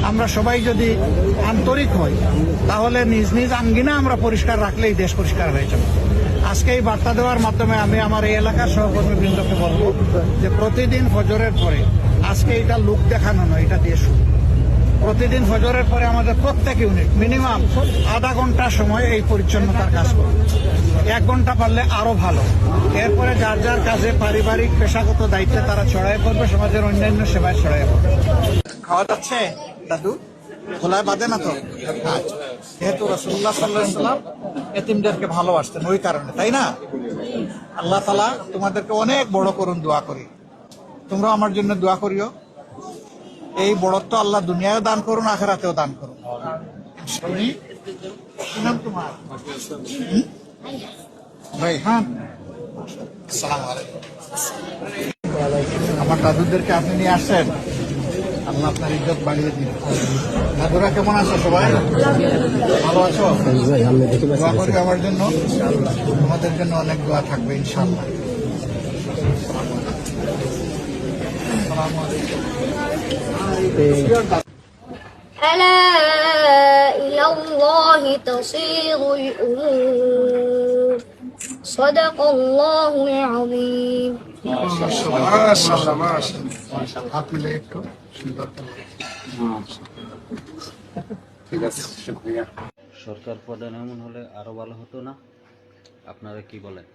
আমরা সবাই যদি আন্তরিক হই তাহলে নিজ নিজ আঙ্গিনা আমরা পরিষ্কার রাখলেই দেশ পরিষ্কার হয়ে যাবে। আজকে এই বার্তা দেওয়ার মাধ্যমে আমি আমার এই এলাকার সহকর্মীবৃন্দকে বলবো যে প্রতিদিন ফজরের পরে, আজকে এটা লোক দেখানো নয়, এটা দেশ, প্রতিদিন ফজরের পরে আমাদের প্রত্যেক ইউনিট মিনিমাম আধা ঘন্টা সময় এই পরিচ্ছন্নতার কাজ করবে। 1 ঘন্টা পারলে আরো ভালো। এরপরে যার যার কাজে পারিবারিক পেশাগত দায়িত্বে তারা ছড়াই পড়বে, সমাজের অন্যান্য সেবায় ছড়াই পড়বে। খাওয়া যাচ্ছে দাদু? খোলায় বাঁধে না তো? যেহেতু রাসূলুল্লাহ সাল্লাল্লাহু আলাইহি ওয়াসাল্লাম এতিমদেরকে ভালোবাসতেন, ওই কারণে, তাই না? আল্লাহ তাআলা তোমাদেরকে অনেক বড় করুন, দোয়া করি। তোমরা আমার জন্য দোয়া করিও। এই বড়ত্ব আল্লাহ দুনিয়ায় দান করুন, আখিরাতেও দান করুন। কি নাম তোমার? রাইহান। আসসালামু আলাইকুম। আমার দাদুদেরকে আপনি নিয়ে আসছেন, আল্লাহ আপনার ইজ্জত বাড়িয়ে দিন। দাদুরা কেমন আছো? সবাই ভালো আছো? দোয়া করি আমার জন্য, তোমাদের জন্য অনেক দোয়া থাকবে ইনশাআল্লাহ। আসসালামু আলাইকুম। ألا إلى الله تصير الأمور صدق الله العظيم হাত মিলে একটু সুন্দর। ঠিক আছে, শুকরিয়া। সরকার প্রধান এমন হলে আরো ভালো হতো না? আপনারা কি বলেন?